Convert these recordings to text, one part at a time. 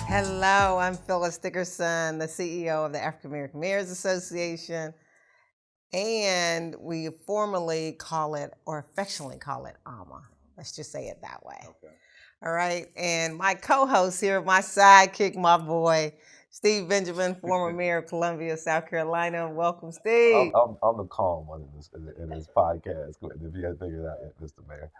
Hello, I'm Phyllis Dickerson, the CEO of the African American Mayors Association, and we formally call it, or affectionately call it, AAMA. Let's just say it that way. Okay. All right, and my co-host here, my sidekick, my boy, Steve Benjamin, former mayor of Columbia, South Carolina. Welcome, Steve. I'm the calm one in this podcast. If you guys figure it out yet, Mr. Mayor.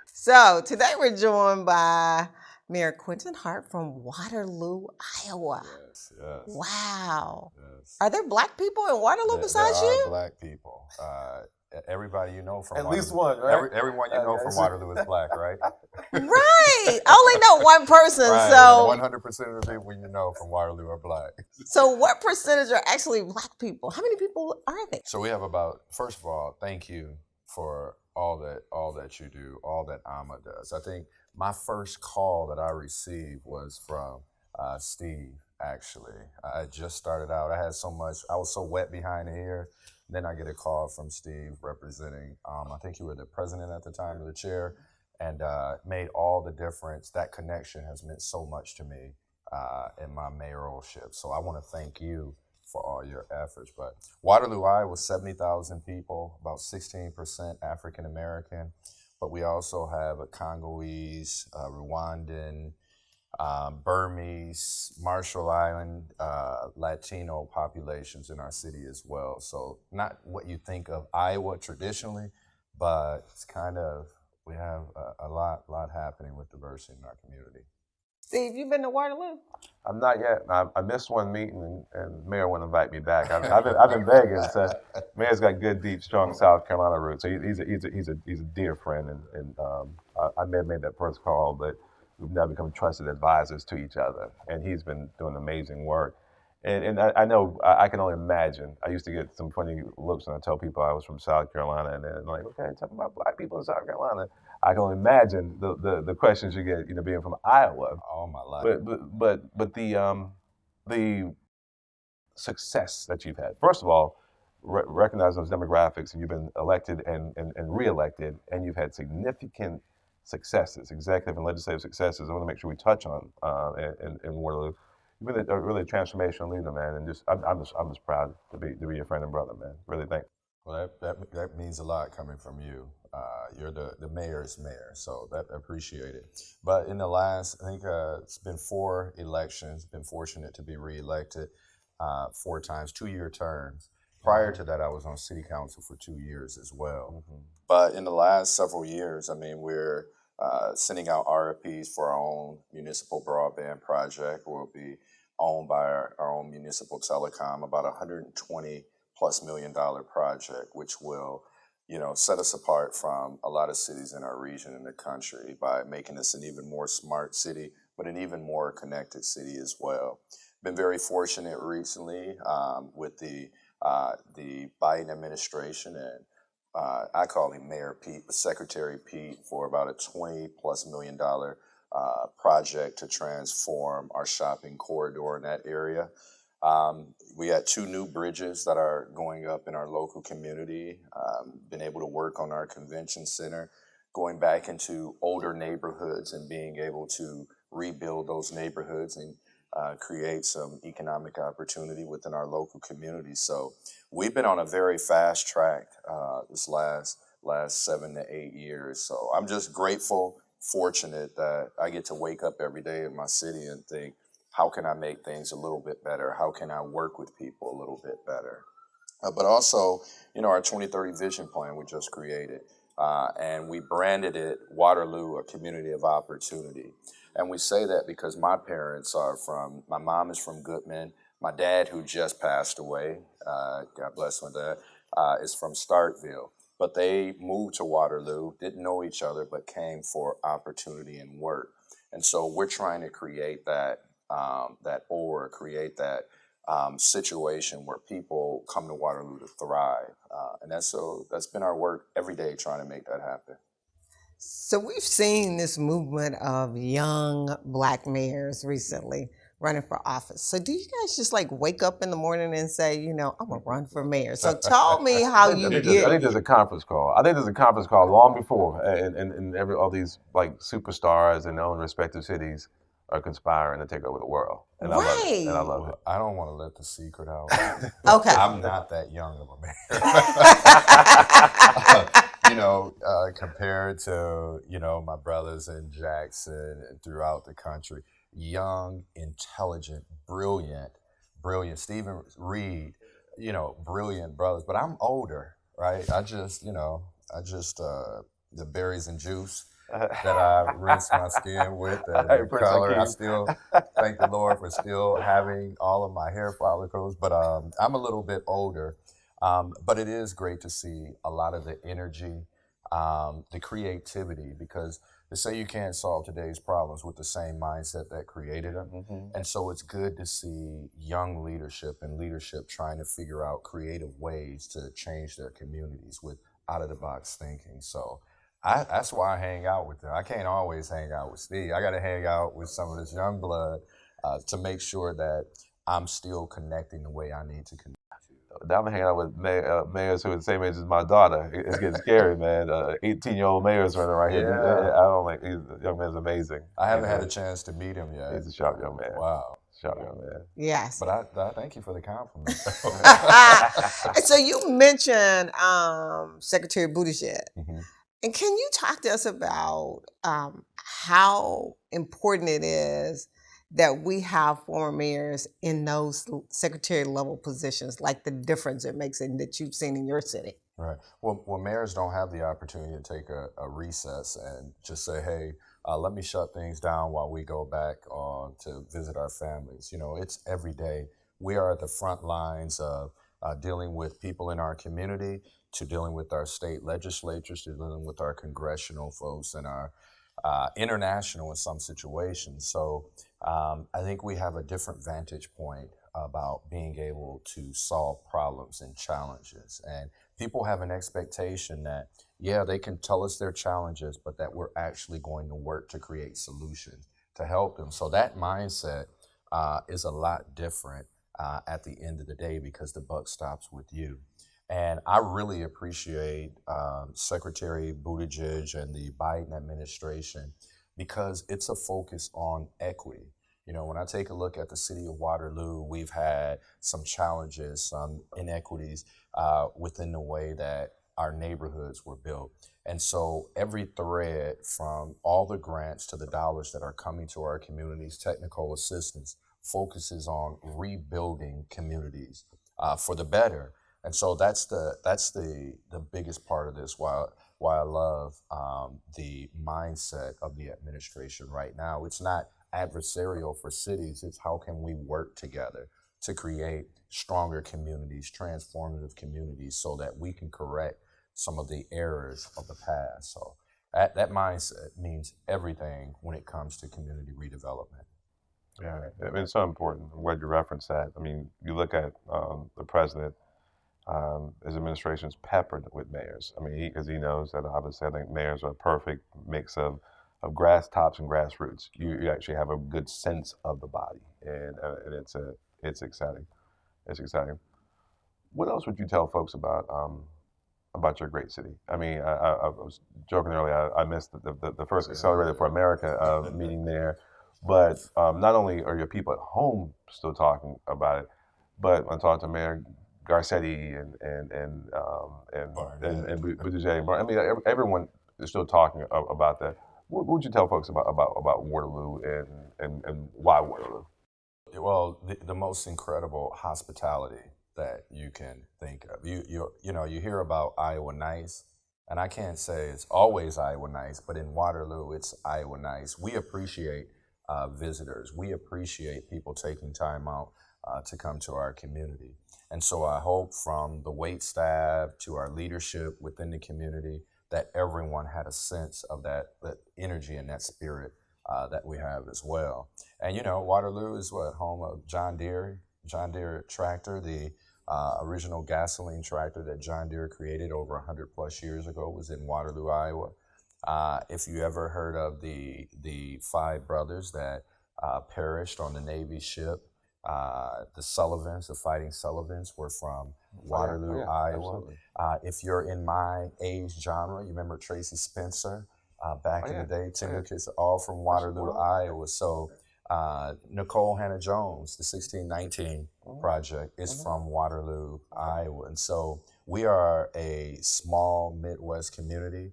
So today we're joined by Mayor Quentin Hart from Waterloo, Iowa. Yes. Wow. Yes. Are there black people in Waterloo besides there you? are black people. Everybody you know from At Waterloo, least one, right? Everyone you know from Waterloo is black, right? Right. I only know one person, Right. so 100% of the people you know from Waterloo are black. So what percentage are actually black people? How many people are they? So we have about, first of all, thank you for all that you do, all that AAMA does. I think my first call that I received was from Steve, actually. I just started out. I was so wet behind the ear. Then I get a call from Steve representing, I think you were the president at the time, or the chair, and made all the difference. That connection has meant so much to me in my mayoralship. So I want to thank you for all your efforts. But Waterloo, Iowa, 70,000 people, about 16% African American. But we also have a Congolese, Rwandan, Burmese, Marshall Island, Latino populations in our city as well. So not what you think of Iowa traditionally, but it's kind of, we have a lot happening with diversity in our community. Steve, you been to Waterloo? I'm not yet. I missed one meeting, and Mayor wouldn't invite me back. I've been begging. So Mayor's got good, deep, strong South Carolina roots. So he's a dear friend, and I may have made that first call, but we've now become trusted advisors to each other. And he's been doing amazing work. And I know I can only imagine. I used to get some funny looks when I tell people I was from South Carolina, and they're like, "Okay, talking about black people in South Carolina." I can only imagine the questions you get, being from Iowa. All my life. But the success that you've had. First of all, recognize those demographics, and you've been elected and reelected, and you've had significant successes, executive and legislative successes. I want to make sure we touch on in Waterloo. You've been really a transformational leader, man, and I'm just proud to be your friend and brother, man. Really, thank you. Well, that means a lot coming from you. You're the mayor's mayor, so that appreciate it. But in the last, I think it's been 4 elections. Been fortunate to be reelected 4 times, 2-year terms. Prior to that, I was on city council for 2 years as well. Mm-hmm. But in the last several years, I mean, we're sending out RFPs for our own municipal broadband project. We'll be owned by our own municipal telecom, about $120+ million project, which will, set us apart from a lot of cities in our region and the country by making us an even more smart city, but an even more connected city as well. Been very fortunate recently with the Biden administration, and I call him Mayor Pete, but Secretary Pete, for about a $20+ million project to transform our shopping corridor in that area. We had 2 new bridges that are going up in our local community. Been able to work on our convention center, going back into older neighborhoods and being able to rebuild those neighborhoods and create some economic opportunity within our local community. So we've been on a very fast track this last 7 to 8 years. So I'm just grateful, fortunate that I get to wake up every day in my city and think, how can I make things a little bit better? How can I work with people a little bit better? But also, our 2030 vision plan we just created, and we branded it Waterloo, a community of opportunity. And we say that because my mom is from Goodman. My dad, who just passed away, God bless my dad, is from Starkville. But they moved to Waterloo, didn't know each other, but came for opportunity and work. And so we're trying to create that aura, create that situation where people come to Waterloo to thrive. And that's been our work every day, trying to make that happen. So we've seen this movement of young black mayors recently running for office. So do you guys just wake up in the morning and say, I'm gonna run for mayor? So tell me how you get. I think there's a conference call. I think there's a conference call long before, and all these superstars in their own respective cities are conspiring to take over the world. And I love it. And I love it. I don't want to let the secret out. Okay. I'm not that young of a mayor. Compared to, my brothers in Jackson and throughout the country, young, intelligent, brilliant, Stephen Reed, brilliant brothers. But I'm older, right? The berries and juice that I rinse my skin with and the color. I still thank the Lord for still having all of my hair follicles, but I'm a little bit older. But it is great to see a lot of the energy, the creativity, because to say you can't solve today's problems with the same mindset that created them. Mm-hmm. And so it's good to see young leadership and leadership trying to figure out creative ways to change their communities with out-of-the-box thinking. So that's why I hang out with them. I can't always hang out with Steve. I got to hang out with some of this young blood to make sure that I'm still connecting the way I need to connect. I'm hanging out with mayors who are the same age as my daughter. It's getting scary, man. 18-year-old mayor's running right here. Yeah. I don't like, the young man's amazing. I haven't had a chance to meet him yet. He's a sharp young man. Wow. Sharp young man. Yes. But I thank you for the compliment. So you mentioned Secretary Buttigieg. Mm-hmm. And can you talk to us about how important it is that we have former mayors in those secretary level positions, like the difference it makes and that you've seen in your city? Right. Well, mayors don't have the opportunity to take a recess and just say, hey, let me shut things down while we go back on to visit our families. It's every day. We are at the front lines of dealing with people in our community, to dealing with our state legislatures, to dealing with our congressional folks and our international in some situations. So I think we have a different vantage point about being able to solve problems and challenges. And people have an expectation that, they can tell us their challenges, but that we're actually going to work to create solutions to help them. So that mindset is a lot different at the end of the day, because the buck stops with you. And I really appreciate Secretary Buttigieg and the Biden administration, because it's a focus on equity. When I take a look at the city of Waterloo, we've had some challenges, some inequities within the way that our neighborhoods were built. And so every thread, from all the grants to the dollars that are coming to our communities, technical assistance, focuses on rebuilding communities for the better. And so that's the biggest part of this. Why I love the mindset of the administration right now. It's not adversarial for cities. It's how can we work together to create stronger communities, transformative communities, so that we can correct some of the errors of the past. So that mindset means everything when it comes to community redevelopment. Yeah, it's so important. I'm glad you referenced that. I mean, you look at the president. His administration's peppered with mayors. I mean, because he knows that obviously I think mayors are a perfect mix of grass tops and grassroots. You actually have a good sense of the body, and it's exciting. It's exciting. What else would you tell folks about your great city? I mean, I was joking earlier. I missed the first Accelerated for America meeting there, but not only are your people at home still talking about it, but I talked to Mayor Garcetti and Buttigieg. I mean, everyone is still talking about that. What would you tell folks about Waterloo and why Waterloo? Well, the most incredible hospitality that you can think of. You hear about Iowa Nice, and I can't say it's always Iowa Nice, but in Waterloo, it's Iowa Nice. We appreciate visitors. We appreciate people taking time out to come to our community. And so I hope, from the wait staff to our leadership within the community, that everyone had a sense of that energy and that spirit that we have as well. And Waterloo is home of John Deere tractor, the original gasoline tractor that John Deere created over 100 plus years ago was in Waterloo, Iowa. If you ever heard of the 5 brothers that perished on the Navy ship, the Sullivans, the Fighting Sullivans, were from Waterloo, Iowa. If you're in my age genre, you remember Tracy Spencer back in the day, Tinker Kids, all from Waterloo, Iowa. So Nicole Hannah-Jones, the 1619 Project, is from Waterloo, Iowa. And so we are a small Midwest community.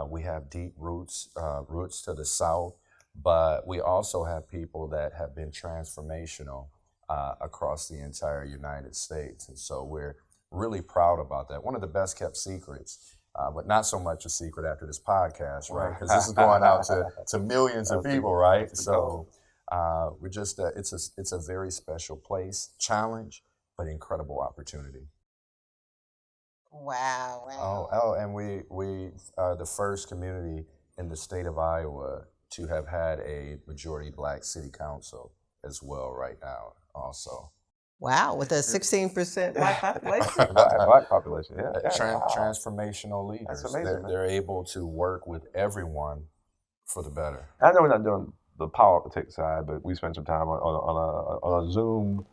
We have deep roots to the South, but we also have people that have been transformational across the entire United States. And so we're really proud about that. One of the best kept secrets, but not so much a secret after this podcast, right? Because this is going out to millions of people, right? So we're just, it's a very special place, challenge, but incredible opportunity. Wow. And we are the first community in the state of Iowa to have had a majority black city council as well right now also. Wow, with a 16% black population? Black population, yeah. Transformational leaders. That's amazing. They're able to work with everyone for the better. I know we're not doing the politics side, but we spent some time on a Zoom,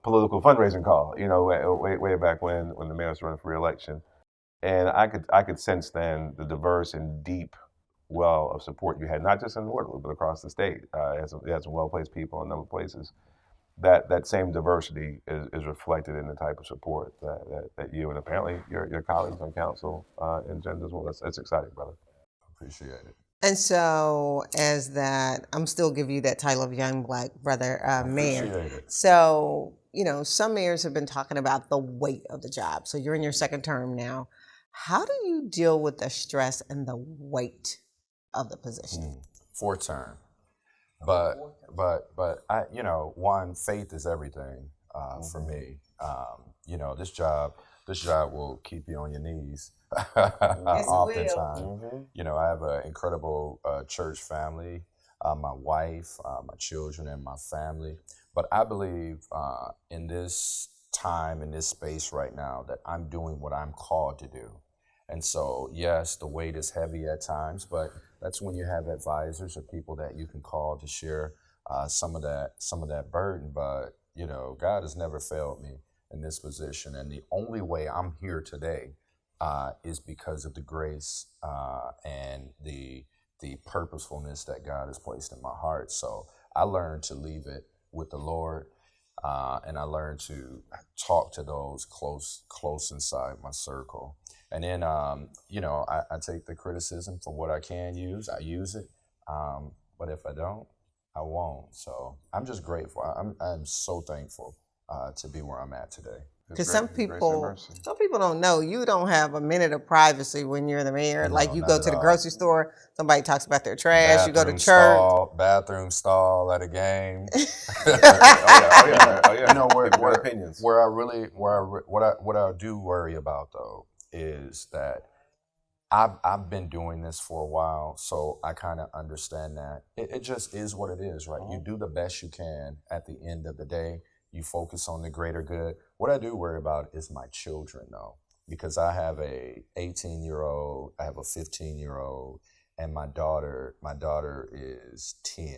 political fundraising call, way back when the mayor was running for re-election. And I could sense then the diverse and deep well of support you had, not just in Waterloo, but across the state. You had some well-placed people in a number of places. That same diversity is reflected in the type of support that you and apparently your colleagues on council engender as well. That's exciting, brother. Appreciate it. And so, as that, I'm still giving you that title of young black brother mayor. Appreciate it. So, some mayors have been talking about the weight of the job. So you're in your second term now. How do you deal with the stress and the weight of the position? Fourth term. But I, one, faith is everything for me. This job will keep you on your knees oftentimes. I have an incredible church family, my wife, my children, and my family. But I believe in this time, in this space right now, that I'm doing what I'm called to do. And so, yes, the weight is heavy at times, but that's when you have advisors or people that you can call to share some of that burden. But God has never failed me in this position, and the only way I'm here today is because of the grace and the purposefulness that God has placed in my heart. So I learned to leave it with the Lord, and I learned to talk to those close inside my circle. And then, I take the criticism for what I can use. I use it. But if I don't, I won't. So I'm just grateful. I'm so thankful to be where I'm at today. Because some people don't know you don't have a minute of privacy when you're the mayor. No, like you not go at to the all. grocery store, somebody talks about their trash. You go to church. Bathroom stall at a game. Oh yeah. Where opinions. What I do worry about though is that I've been doing this for a while, so I kind of understand that it just is what it is, right? You do the best you can at the end of the day. You focus on the greater good. What I do worry about is my children, though, because I have a 18-year-old, I have a 15-year-old, and my daughter is 10.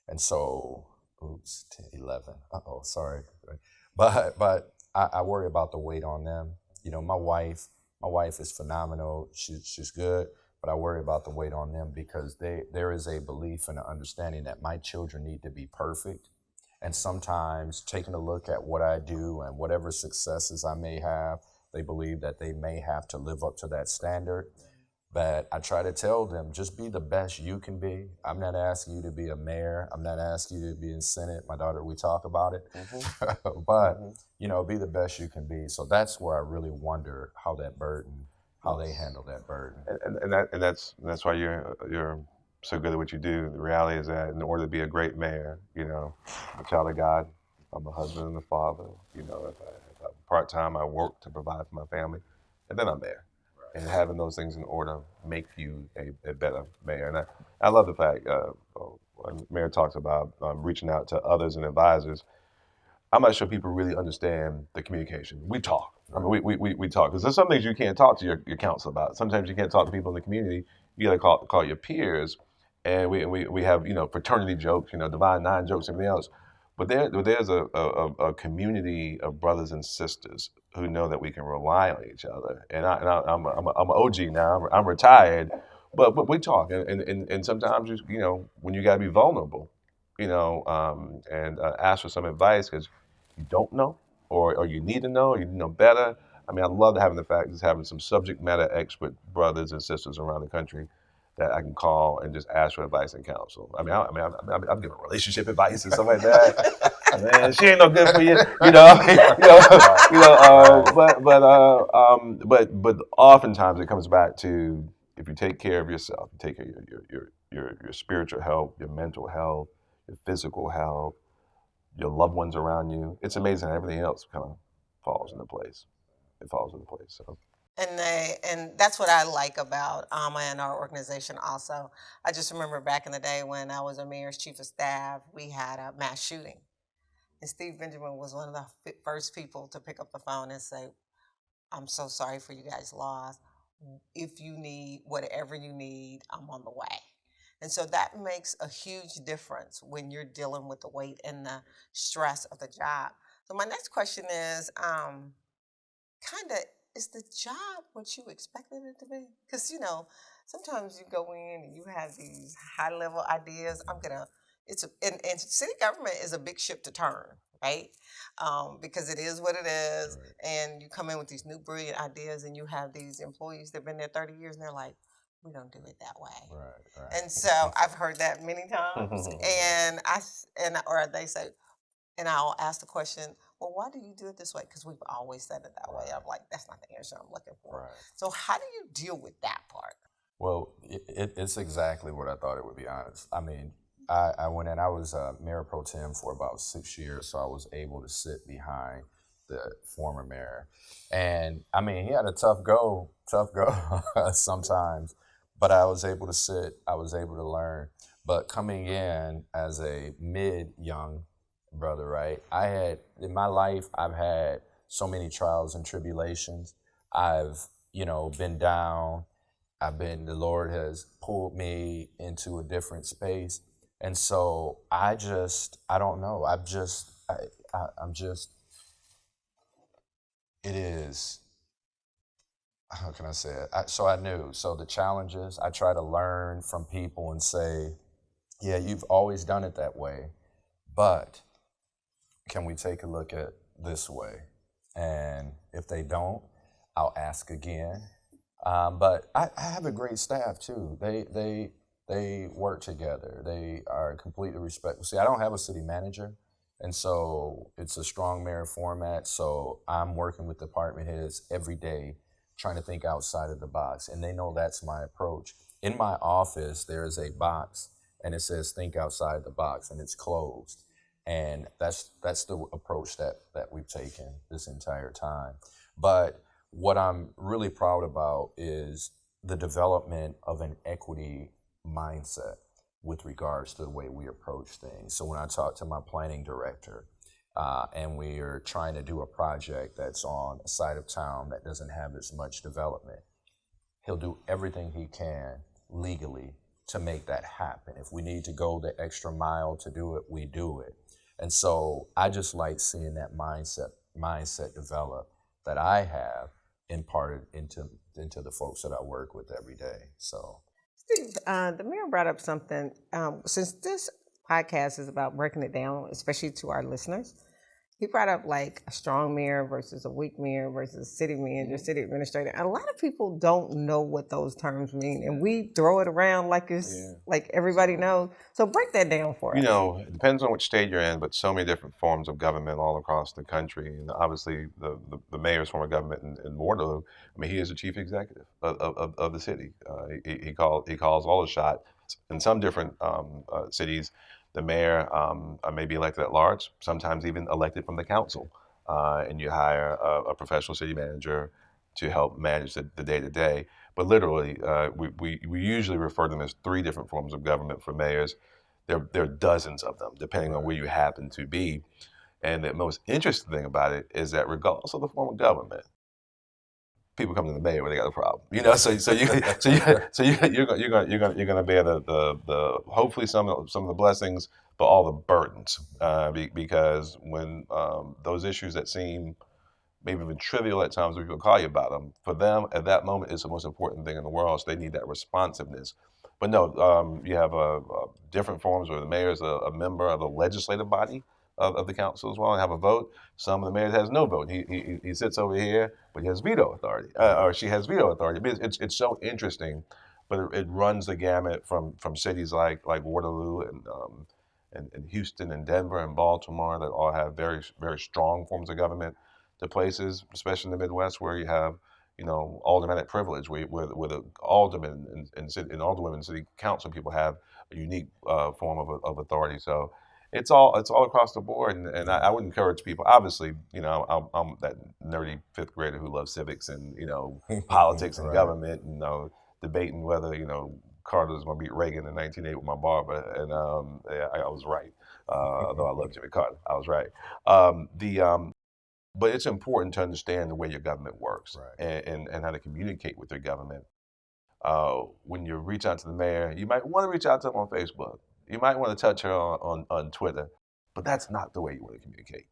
And so, 10, 11. Uh-oh, sorry. But I worry about the weight on them. My wife is phenomenal. She's good, but I worry about the weight on them because there is a belief and an understanding that my children need to be perfect. And sometimes taking a look at what I do and whatever successes I may have, they believe that they may have to live up to that standard. But I try to tell them, just be the best you can be. I'm not asking you to be a mayor. I'm not asking you to be in Senate. My daughter, we talk about it. But, be the best you can be. So that's where I really wonder how they handle that burden. And that's why you're so good at what you do. The reality is that in order to be a great mayor, I'm a child of God. I'm a husband and a father. If part-time, I work to provide for my family, and then I'm mayor. Right. And having those things in order make you a better mayor. And I love the fact when the mayor talks about reaching out to others and advisors. I'm not sure people really understand the communication. We talk. I mean, we talk because there's some things you can't talk to your council about. Sometimes you can't talk to people in the community. You got to call your peers. And we have fraternity jokes, Divine Nine jokes, everything else. But there's a community of brothers and sisters who know that we can rely on each other. And I'm an OG now. I'm retired, but we talk. And sometimes when you got to be vulnerable, and ask for some advice because you don't know, or you need to know, or you know better. I mean, I love having the fact just having some subject matter expert brothers and sisters around the country that I can call and just ask for advice and counsel. I'm giving relationship advice and stuff like that. Man, she ain't no good for you, but oftentimes it comes back to if you take care of yourself, you take care of your spiritual health, your mental health, your physical health, your loved ones around you. It's amazing how everything else kind of falls into place. It falls into place. So And that's what I like about AMA and our organization also. I just remember back in the day when I was a mayor's chief of staff, we had a mass shooting. And Steve Benjamin was one of the first people to pick up the phone and say, I'm so sorry for you guys' loss. If you need whatever you need, I'm on the way. And so that makes a huge difference when you're dealing with the weight and the stress of the job. So my next question is, kind of, is the job what you expected it to be? Because sometimes you go in and you have these high level ideas. And city government is a big ship to turn, right? Because it is what it is, Right. and you come in with these new brilliant ideas, and you have these employees that've been there 30 years, and they're like, we don't do it that way. Right. And so I've heard that many times, or they say, and I'll ask the question, well, why do you do it this way? Because we've always said it that way. I'm like, that's not the answer I'm looking for. Right. So how do you deal with that part? Well, it's exactly what I thought it would be, honest. I mean, I went in, I was mayor pro tem for about 6 years, so I was able to sit behind the former mayor. And I mean, he had a tough go sometimes, but I was able to sit, I was able to learn. But coming in as a young brother, right? In my life, I've had so many trials and tribulations. I've, been down. The Lord has pulled me into a different space. And so I don't know. I'm just, it is, how can I say it? So I knew. So the challenges, I try to learn from people and say, yeah, you've always done it that way, but can we take a look at this way? And if they don't, I'll ask again. But I have a great staff too. They work together. They are completely respectful. See, I don't have a city manager, and so it's a strong mayor format. So I'm working with department heads every day, trying to think outside of the box, and they know that's my approach. In my office, there is a box, and it says "Think outside the box," and it's closed. And that's the approach that we've taken this entire time. But what I'm really proud about is the development of an equity mindset with regards to the way we approach things. So when I talk to my planning director, and we are trying to do a project that's on a side of town that doesn't have as much development, he'll do everything he can legally to make that happen. If we need to go the extra mile to do it, we do it. And so I just like seeing that mindset develop that I have imparted into the folks that I work with every day. So, Steve, the mayor brought up something. Since this podcast is about breaking it down, especially to our listeners, he brought up like a strong mayor versus a weak mayor versus city manager, city administrator. And a lot of people don't know what those terms mean, and we throw it around like it's like everybody knows. So break that down for us. It depends on which state you're in, but so many different forms of government all across the country. And obviously, the mayor's form of government in Waterloo, I mean, he is the chief executive of the city. He calls all the shots. In some different cities, the mayor may be elected at large, sometimes even elected from the council, and you hire a professional city manager to help manage the day-to-day. But literally, we usually refer to them as three different forms of government for mayors. There are dozens of them, depending on where you happen to be. And the most interesting thing about it is that regardless of the form of government, people come to the mayor when they got a problem. You're gonna bear the hopefully some of the blessings, but all the burdens, because when those issues that seem maybe even trivial at times, when people call you about them, for them at that moment, it's the most important thing in the world. So they need that responsiveness But no, you have different forms where the mayor is a member of the legislative body of the council as well and have a vote. Some of the mayors has no vote. He sits over here, but he has veto authority, or she has veto authority. It's so interesting, but it runs the gamut from cities like Waterloo and Houston and Denver and Baltimore that all have very very strong forms of government to places, especially in the Midwest, where you have aldermanic privilege, where the aldermen and alderwomen and city council people have a unique form of authority. So it's all across the board, and I would encourage people. Obviously, I'm that nerdy fifth grader who loves civics and politics and Right. government, and debating whether Carter's going to beat Reagan in 1980 with my barber, and yeah, I was right. Although I love Jimmy Carter, I was right. But it's important to understand the way your government works, Right. and how to communicate with your government. When you reach out to the mayor, you might want to reach out to him on Facebook. You might want to touch her on Twitter, but that's not the way you want to communicate.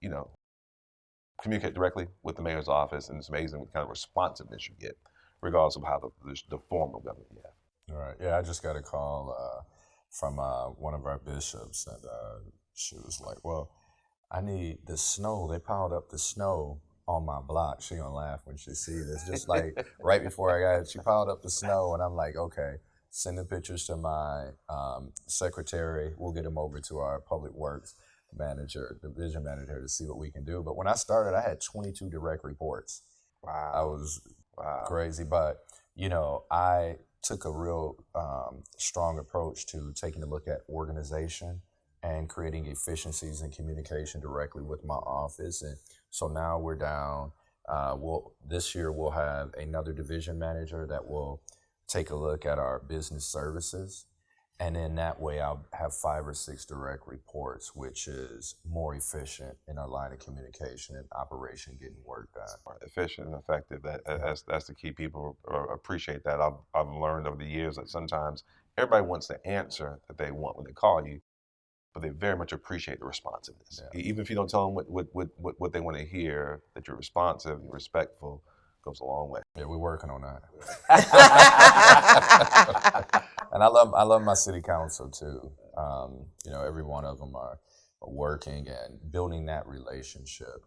Communicate directly with the mayor's office, and it's amazing what kind of responsiveness you get, regardless of how the form of government you have. All right. Yeah, I just got a call from one of our bishops, and she was like, "Well, I need the snow. They piled up the snow on my block." She gonna laugh when she see this. Just like right before I got it, she piled up the snow, and I'm like, "Okay, send the pictures to my secretary. We'll get them over to our public works manager, division manager, to see what we can do." But when I started, I had 22 direct reports. Wow. I was crazy, but I took a real strong approach to taking a look at organization and creating efficiencies in communication directly with my office. And so now we're down. This year we'll have another division manager that will take a look at our business services. And then that way I'll have 5 or 6 direct reports, which is more efficient in our line of communication and operation getting work done. Efficient and effective. That's the key. People appreciate that. I've learned over the years that sometimes everybody wants the answer that they want when they call you, but they very much appreciate the responsiveness. Yeah. Even if you don't tell them what they want to hear, that you're responsive and respectful goes a long way. Yeah, we're working on that. And I love my city council too. Every one of them are working, and building that relationship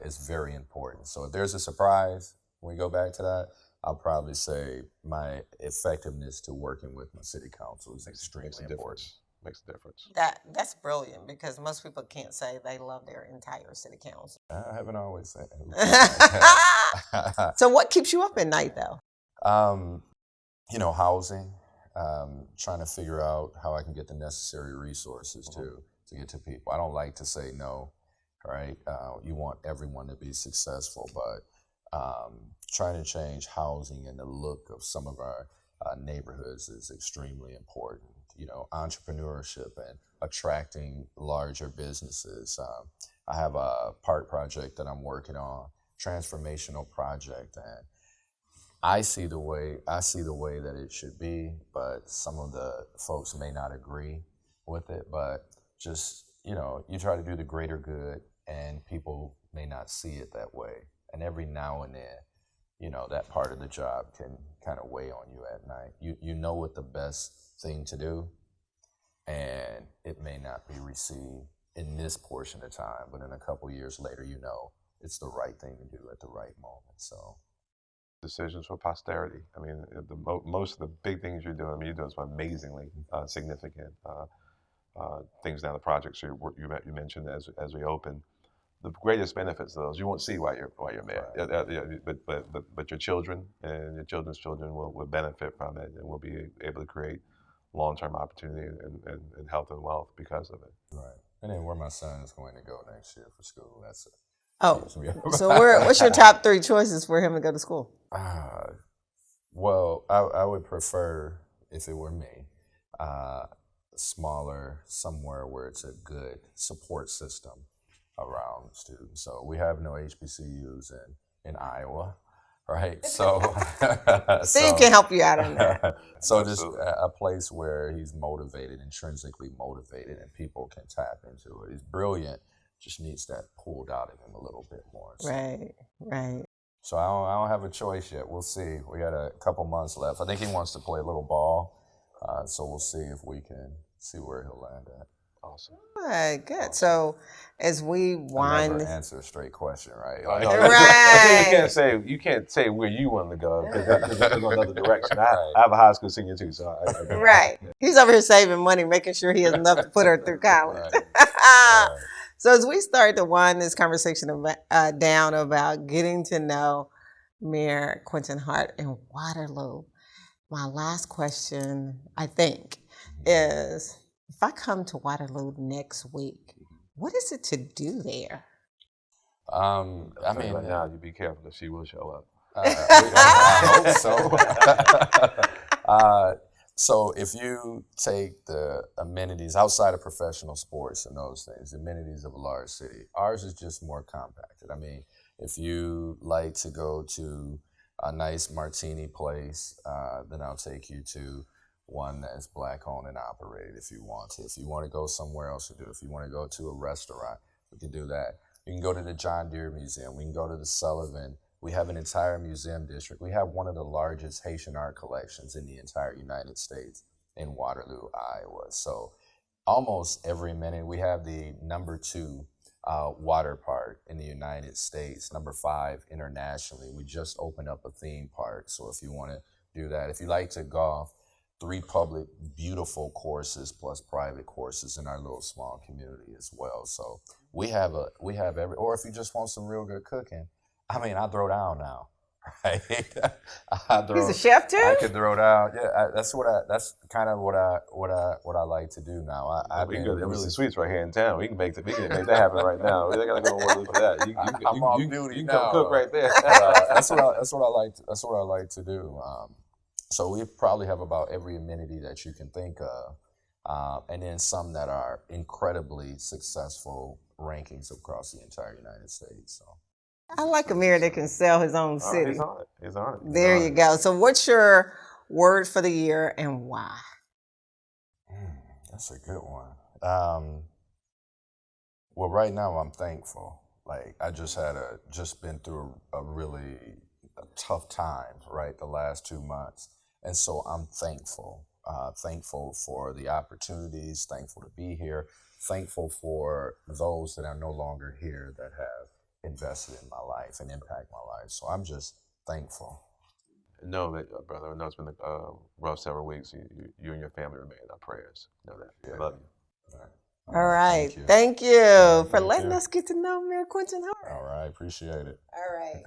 is very important. So if there's a surprise, when we go back to that, I'll probably say my effectiveness to working with my city council is extremely important. Makes a difference. That's brilliant, because most people can't say they love their entire city council. I haven't always said. So what keeps you up at night, though? Housing. Trying to figure out how I can get the necessary resources to get to people. I don't like to say no, right? You want everyone to be successful, but trying to change housing and the look of some of our neighborhoods is extremely important. Entrepreneurship and attracting larger businesses. I have a park project that I'm working on, transformational project, and I see the way that it should be, but some of the folks may not agree with it. But just you try to do the greater good, and people may not see it that way. And every now and then, that part of the job can kind of weigh on you at night. You know what the best thing to do, and it may not be received in this portion of time, but in a couple years later, it's the right thing to do at the right moment. So. Decisions for posterity. I mean, most of the big things you're doing, you're doing some amazingly significant things down the projects you mentioned as we open. The greatest benefits of those you won't see while you're mayor, but your children and your children's children will benefit from it, and will be able to create long-term opportunity and health and wealth because of it. Right. And then where my son is going to go next year for school, that's it. Oh, so what's your top 3 choices for him to go to school? Well, I would prefer, if it were me, smaller, somewhere where it's a good support system around students. So we have no HBCUs in Iowa, right? So Steve can help you out on that. So just a place where he's motivated, intrinsically motivated, and people can tap into it. He's brilliant, just needs that pulled out of him a little bit more. So. Right. So I don't have a choice yet. We'll see. We got a couple months left. I think he wants to play a little ball So we'll see if we can see where he'll land at. Awesome. All right, good. Awesome. So as we I wind, never answer a straight question, right? I Like, know. Right. You can't say where you want to go because they go another direction. Right. I have a high school senior too, so I right, he's over here saving money, making sure he has enough to put her through college. Right. Right. So as we start to wind this conversation down about getting to know Mayor Quentin Hart in Waterloo, my last question, I think, is if I come to Waterloo next week, what is it to do there? I mean, right now, you be careful if she will show up. I hope so. So if you take the amenities outside of professional sports and those things, the amenities of a large city, ours is just more compacted. I mean, if you like to go to a nice martini place, then I'll take you to one that's Black owned and operated if you want to. If you want to go somewhere else, you do. If you want to go to a restaurant, we can do that. You can go to the John Deere Museum. We can go to the Sullivan. We have an entire museum district. We have one of the largest Haitian art collections in the entire United States in Waterloo, Iowa. So almost every minute, we have the #2 water park in the United States, #5 internationally. We just opened up a theme park. So if you want to do that, if you like to golf, 3 public beautiful courses plus private courses in our little small community as well. So we have every, or if you just want some real good cooking, I mean, I throw down now, right? He's a chef too? I could throw down. Yeah, that's kind of what I like to do now. We can go to Embassy Suites right here in town. We can make that happen right now. We gotta go to for that. You can come cook right there. That's what I like to do. So we probably have about every amenity that you can think of, and then some that are incredibly successful rankings across the entire United States. So. I like a mayor that can sell his own city. He's on it. There you go. So what's your word for the year and why? That's a good one. Well, right now I'm thankful. Like I just been through a really tough time, right? The last 2 months. And so I'm thankful. Thankful for the opportunities, thankful to be here, thankful for those that are no longer here that have invested in my life and impact my life. So I'm just thankful. Know that, brother, I know it's been a rough several weeks. You and your family remain in our prayers. Know that. Yeah. I love you. All right. Thank you for letting us get to know Mayor Quentin Hart. All right. Appreciate it. All right.